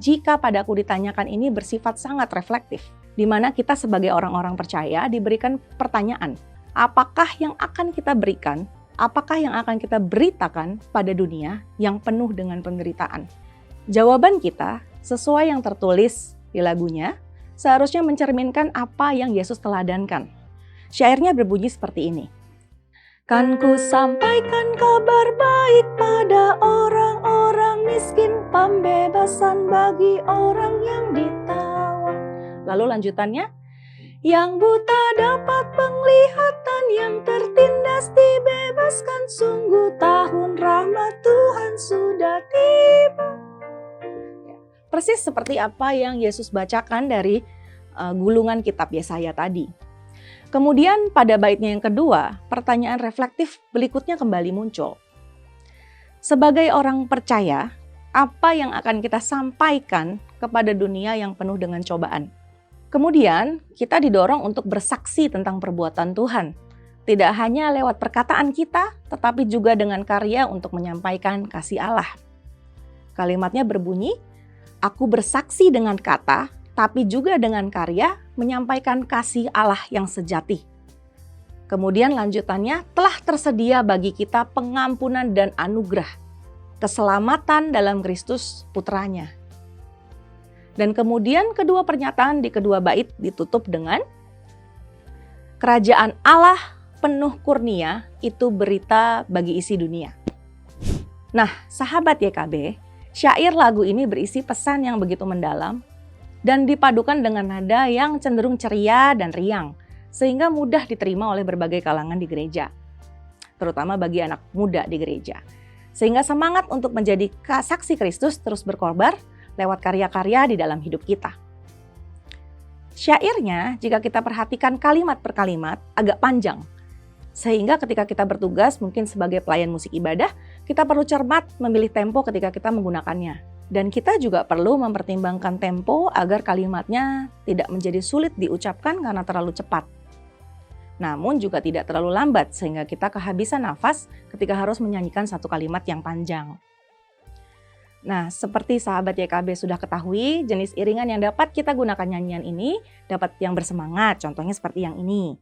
Jika padaku ditanyakan ini bersifat sangat reflektif, di mana kita sebagai orang-orang percaya diberikan pertanyaan, apakah yang akan kita berikan, apakah yang akan kita beritakan pada dunia yang penuh dengan penderitaan? Jawaban kita sesuai yang tertulis di lagunya, seharusnya mencerminkan apa yang Yesus teladankan. Syairnya berbunyi seperti ini. Kan ku sampaikan kabar baik pada orang-orang miskin, pembebasan bagi orang yang ditawan. Lalu lanjutannya, yang buta dapat penglihatan, yang tertindas dibebaskan, sungguh tahun rahmat Tuhan sudah tiba. Persis seperti apa yang Yesus bacakan dari gulungan kitab Yesaya tadi. Kemudian pada baitnya yang kedua, pertanyaan reflektif berikutnya kembali muncul. Sebagai orang percaya, apa yang akan kita sampaikan kepada dunia yang penuh dengan cobaan? Kemudian kita didorong untuk bersaksi tentang perbuatan Tuhan. Tidak hanya lewat perkataan kita, tetapi juga dengan karya untuk menyampaikan kasih Allah. Kalimatnya berbunyi, aku bersaksi dengan kata, tapi juga dengan karya menyampaikan kasih Allah yang sejati. Kemudian lanjutannya, telah tersedia bagi kita pengampunan dan anugerah, keselamatan dalam Kristus Putranya. Dan kemudian kedua pernyataan di kedua bait ditutup dengan, kerajaan Allah penuh kurnia itu berita bagi isi dunia. Nah, sahabat YKB, syair lagu ini berisi pesan yang begitu mendalam, dan dipadukan dengan nada yang cenderung ceria dan riang, sehingga mudah diterima oleh berbagai kalangan di gereja, terutama bagi anak muda di gereja. Sehingga semangat untuk menjadi saksi Kristus terus berkobar lewat karya-karya di dalam hidup kita. Syairnya, jika kita perhatikan kalimat per kalimat, agak panjang. Sehingga ketika kita bertugas mungkin sebagai pelayan musik ibadah, kita perlu cermat memilih tempo ketika kita menggunakannya. Dan kita juga perlu mempertimbangkan tempo agar kalimatnya tidak menjadi sulit diucapkan karena terlalu cepat. Namun juga tidak terlalu lambat sehingga kita kehabisan nafas ketika harus menyanyikan satu kalimat yang panjang. Nah, seperti sahabat YKB sudah ketahui, jenis iringan yang dapat kita gunakan nyanyian ini dapat yang bersemangat, contohnya seperti yang ini.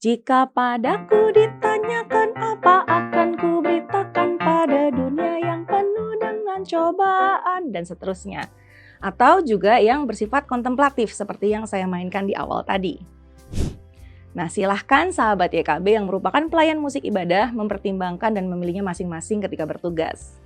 Jika padaku ditanyakan apa akan ku beritakan pada dunia yang penuh dengan cobaan, dan seterusnya. Atau juga yang bersifat kontemplatif seperti yang saya mainkan di awal tadi. Nah, silahkan sahabat YKB yang merupakan pelayan musik ibadah mempertimbangkan dan memilihnya masing-masing ketika bertugas.